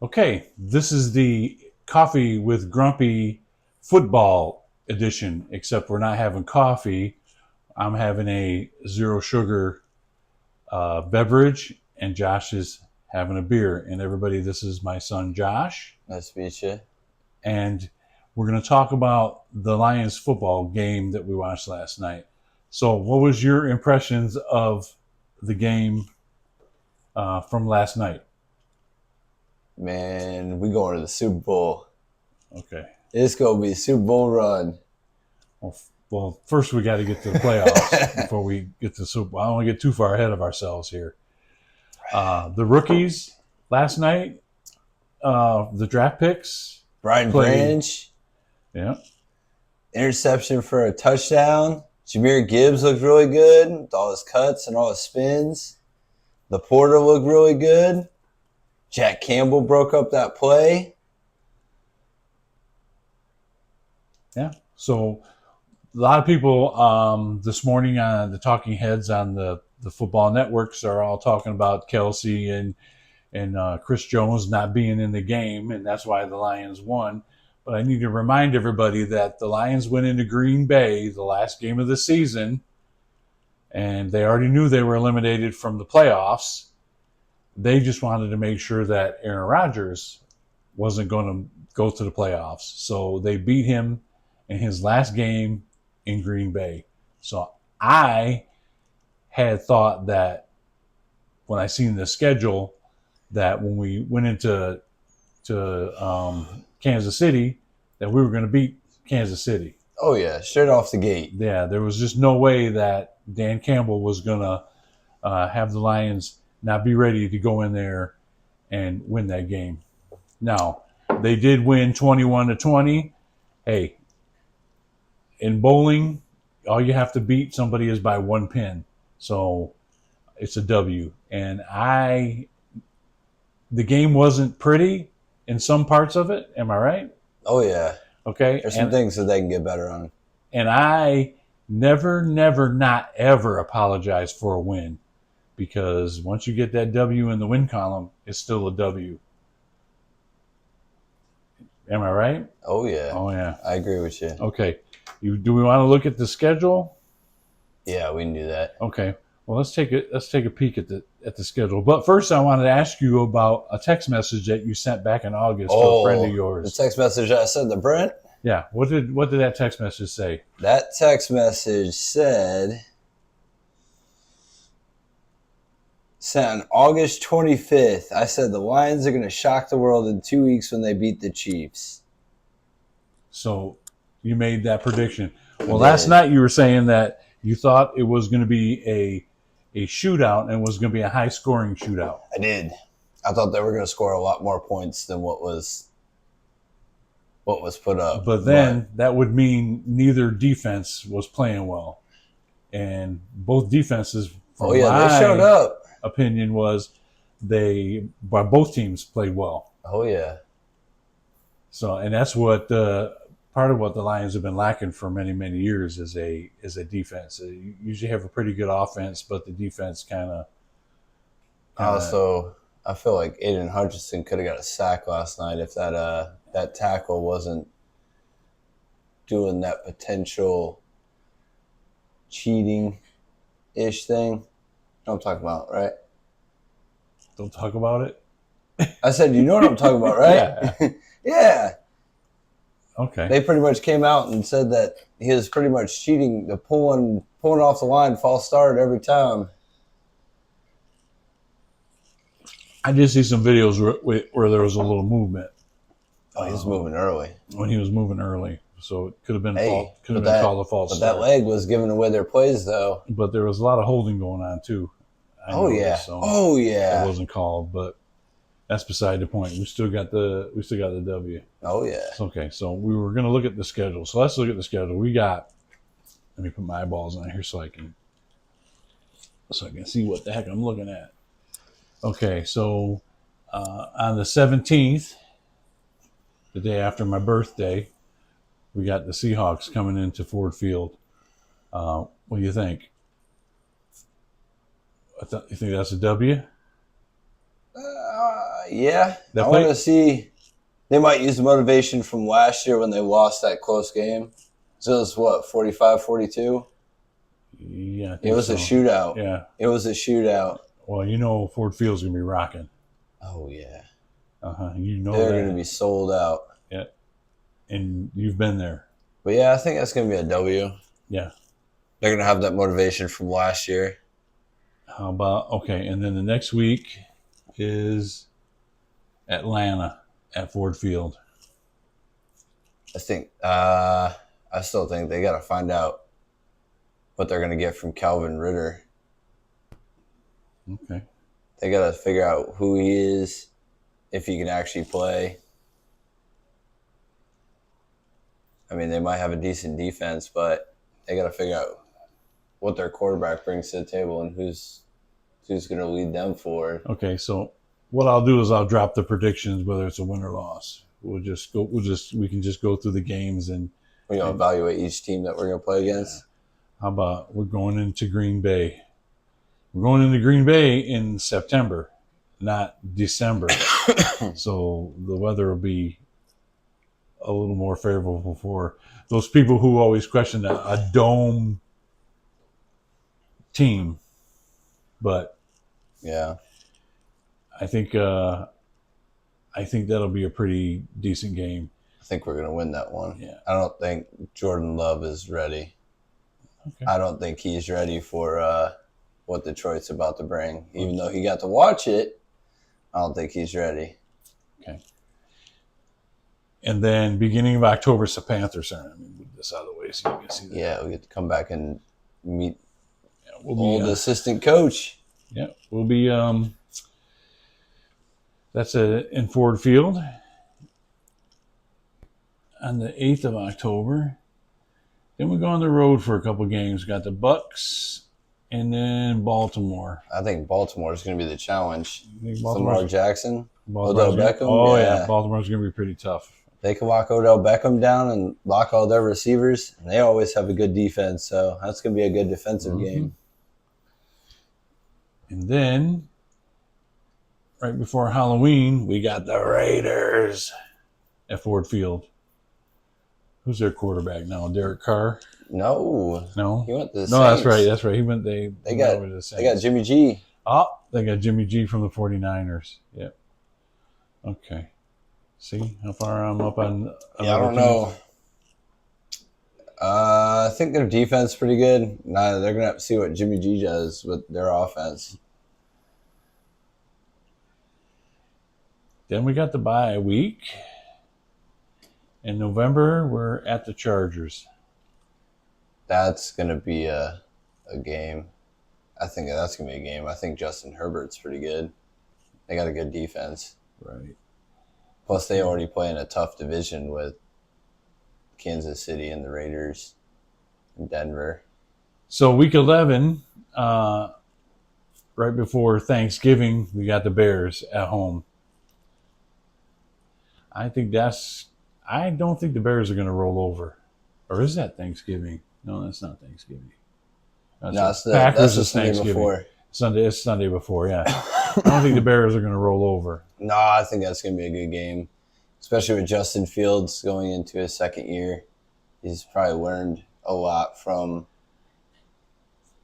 Okay, this is the Coffee with Grumpy football edition, except we're not having coffee. I'm having a zero sugar beverage, and Josh is having a beer. And everybody, this is my son Josh, Nice to meet you. and we're going to talk about the Lions football game that we watched last night. So, what was your impressions of the game from last night? Man, we going to the Super Bowl. Okay. It's going to be a Super Bowl run. Well, first we got to get to the playoffs before we get to the Super Bowl. I don't want to get too far ahead of ourselves here. The rookies last night, the draft picks. Brian Branch, Yeah. interception for a touchdown. Jahmyr Gibbs looked really good with all his cuts and all his spins. Laporta looked really good. Jack Campbell broke up that play. Yeah. So a lot of people this morning on the talking heads on the football networks are all talking about Kelsey and Chris Jones not being in the game, and that's why the Lions won. But I need to remind everybody that the Lions went into Green Bay the last game of the season, and they already knew they were eliminated from the playoffs. They just wanted to make sure that Aaron Rodgers wasn't going to go to the playoffs. So they beat him in his last game in Green Bay. So I had thought that when I seen the schedule, that when we went into Kansas City, that we were going to beat Kansas City. Oh, yeah, straight off the gate. Yeah, there was just no way that Dan Campbell was going to have the Lions not be ready to go in there and win that game. Now, they did win 21-20. Hey, in bowling, all you have to beat somebody is by one pin. So it's a W. And the game wasn't pretty in some parts of it. Am I right? Oh, yeah. Okay. There's some things that they can get better on. And I never, not ever apologize for a win, because once you get that W in the win column, it's still a W. Am I right? Oh, yeah. Oh, yeah. I agree with you. Okay. Do we want to look at the schedule? Yeah, we can do that. Okay. Well, let's take a peek at the schedule. But first, I wanted to ask you about a text message that you sent back in August to a friend of yours. The text message I sent to Brent? Yeah. What did that text message say? That text message said, sent on August 25th, I said the Lions are going to shock the world in 2 weeks when they beat the Chiefs. So you made that prediction. Well, last night you were saying that you thought it was going to be a shootout and was going to be a high-scoring shootout. I did. I thought they were going to score a lot more points than what was put up. But then that would mean neither defense was playing well. And both defenses, from they showed up. Opinion was both teams played well. Oh, yeah. So, and that's what part of what the Lions have been lacking for many, many years is a defense. You usually have a pretty good offense, but the defense kind of. Also, I feel like Aiden Hutchinson could have got a sack last night if that tackle wasn't doing that potential cheating-ish thing. You know what I'm talking about, right? Don't talk about it. I said, you know what I'm talking about, right? Yeah. Yeah. Okay. They pretty much came out and said that he was pretty much cheating, the pulling off the line, false start every time. I did see some videos where there was a little movement. Oh, he was moving early. When he was moving early, so it could have been called a false But start. that leg was giving away their plays, though. But there was a lot of holding going on too. Oh yeah. It wasn't called, but that's beside the point. We still got the W. Oh yeah. Okay, so we were going to look at the schedule. So let's look at the schedule. We got. Let me put my eyeballs on here so I can see what the heck I'm looking at. Okay, so on the 17th, the day after my birthday, we got the Seahawks coming into Ford Field. What do you think? You think that's a W? Yeah, That I play- want to see. They might use the motivation from last year when they lost that close game. So it was what, 45-42? Yeah, I think It was so. a shootout. Yeah. It was a shootout. Well, you know Ford Field's gonna be rocking. Oh yeah, You know they're that. going to be sold out. Yeah, and you've been there. But yeah, I think that's going to be a W. Yeah. They're going to have that motivation from last year. How about okay? And then the next week is Atlanta at Ford Field. I still think they got to find out what they're going to get from Calvin Ritter. Okay. They got to figure out who he is, if he can actually play. I mean, they might have a decent defense, but they got to figure out what their quarterback brings to the table and who's going to lead them forward. Okay. So what I'll do is I'll drop the predictions, whether it's a win or loss. We can just go through the games and Evaluate each team that we're going to play against. how about we're going into Green Bay? We're going into Green Bay in September, not December. So the weather will be a little more favorable for those people who always question a dome team. But Yeah. I think that'll be a pretty decent game. I think we're going to win that one. Yeah. I don't think Jordan Love is ready. Okay. I don't think he's ready for what Detroit's about to bring. Even though he got to watch it, I don't think he's ready. Okay. And then beginning of October, it's the Panthers. Sorry, let me move this out of the way so you can see that. Yeah, we get to come back and meet We'll old be, assistant coach. yeah, we'll be. That's in Ford Field on the 8th of October. Then we go on the road for a couple games. Got the Bucks and then Baltimore. I think Baltimore is going to be the challenge. You think Lamar Jackson, Baltimore's Odell gonna- Beckham. Oh yeah. yeah, Baltimore's going to be pretty tough. They can lock Odell Beckham down and lock all their receivers. And they always have a good defense, so that's going to be a good defensive game. And then right before Halloween, we got the Raiders at Ford Field. Who's their quarterback now? Derek Carr? No, No. he went to the No, Saints. That's right. He went. They went got- over to the Saints. They got Jimmy G. Oh, they got Jimmy G from the 49ers. Yep. Okay. See how far I'm up on. Yeah, I don't know. I think their defense is pretty good. Now they're gonna have to see what Jimmy G does with their offense. Then we got the bye week. In November, we're at the Chargers. That's gonna be a game. I think that's gonna be a game. I think Justin Herbert's pretty good. They got a good defense. Right. Plus, they already play in a tough division with Kansas City and the Raiders and Denver. So week 11, right before Thanksgiving, we got the Bears at home. I don't think the Bears are going to roll over. Or is that Thanksgiving? No, that's not Thanksgiving. No, Packers that's the is Sunday Thanksgiving. before. It's Sunday before, yeah. I don't think the Bears are going to roll over. No, I think that's going to be a good game, especially with Justin Fields going into his second year. He's probably learned a lot from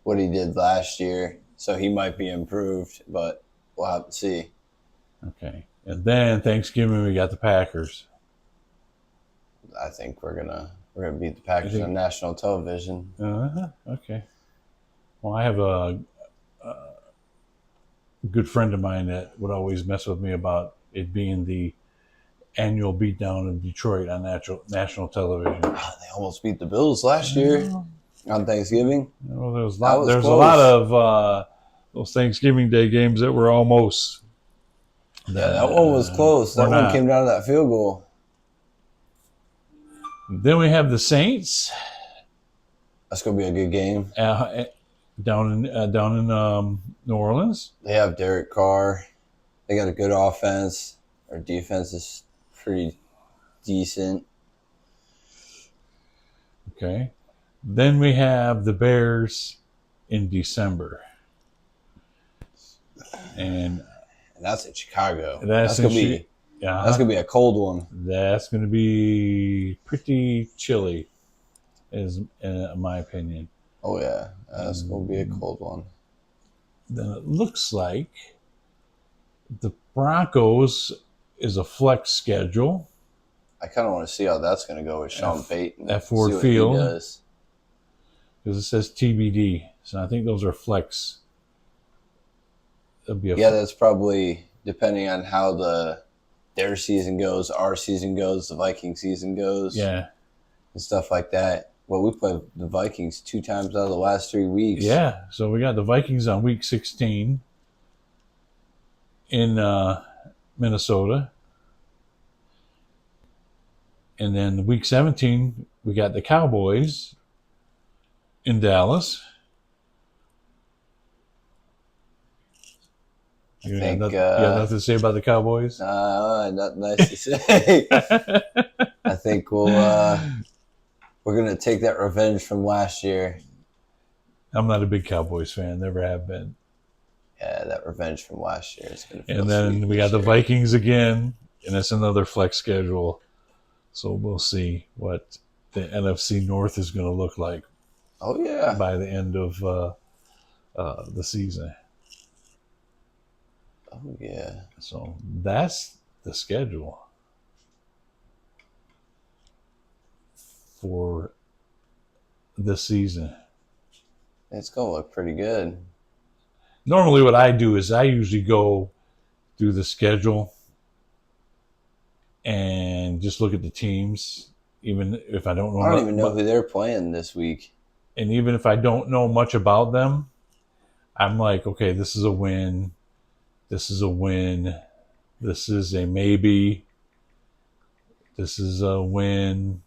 what he did last year, so he might be improved, but we'll have to see. Okay. And then Thanksgiving, we got the Packers. I think we're gonna beat the Packers on national television. Okay. Well, I have a good friend of mine that would always mess with me about it being the annual beatdown of Detroit on national television. They almost beat the Bills last year on Thanksgiving. Well, there's That was a close. lot of those Thanksgiving Day games that were almost. Yeah, that one was close. That one came down to that field goal. Then we have the Saints That's gonna be a good game. down in New Orleans. They have Derek Carr. They got a good offense. Their defense is pretty decent. Okay. Then we have the Bears in December. And And that's in Chicago. That's gonna be Yeah, that's gonna be a cold one. that's going to be pretty chilly, is in my opinion. Oh yeah, that's gonna be a cold one. Then it looks like the Broncos is a flex schedule I kind of want to see how that's gonna go with Sean Payton. at Ford See what Field. he does. because it says TBD. So I think those are flex. It'll be Yeah, that's probably depending on how their season goes, our season goes, the Viking season goes, yeah. and stuff like that. Well, we played the Vikings 2 times out of the last 3 weeks. Yeah, so we got the Vikings on week 16 in Minnesota. And then week 17, we got the Cowboys in Dallas. You think, have nothing to say about the Cowboys? Not nice to say. I think we're gonna take that revenge from last year. I'm not a big Cowboys fan, never have been. Yeah, that revenge from last year is gonna feel And then sweet we this got the year. Vikings again, and it's another flex schedule. So we'll see what the NFC North is going to look like Oh yeah. by the end of the season. Oh yeah. So that's the schedule for this season. It's gonna look pretty good. Normally what I do is I usually go through the schedule and just look at the teams, even if I don't know. I don't even know who they're playing this week. And even if I don't know much about them, I'm like, okay, this is a win. This is a win. This is a maybe. This is a win.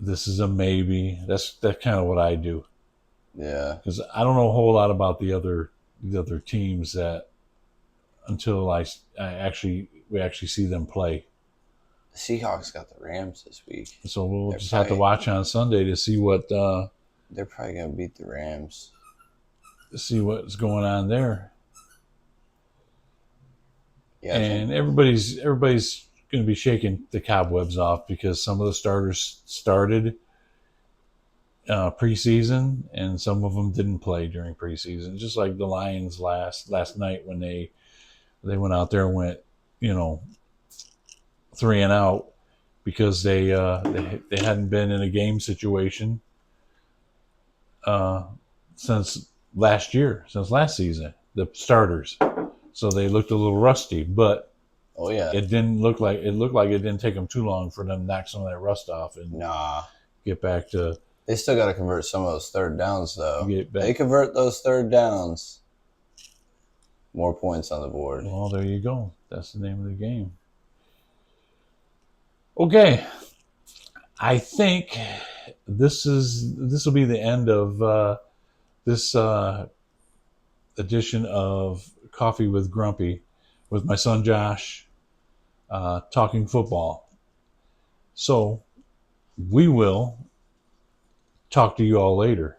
This is a maybe. That's kind of what I do, Yeah. because I don't know a whole lot about the other teams that until we actually see them play. The Seahawks got the Rams this week. So we'll They're just have to probably- watch on Sunday to see what's They're probably gonna beat the Rams. going on there. Yeah. I And think- everybody's going to be shaking the cobwebs off because some of the starters started preseason and some of them didn't play during preseason. Just like the Lions last night when they went out there and went 3-and-out because they hadn't been in a game situation since last season, the starters. So they looked a little rusty, but oh yeah. it looked like it didn't take them too long for them to knock some of that rust off and Nah. get back to They still got to convert some of those third downs, though. Get back. They convert those third downs. More points on the board. Well, there you go. That's the name of the game. Okay, I think this will be the end of this edition of Coffee with Grumpy with my son Josh talking football. So we will talk to you all later.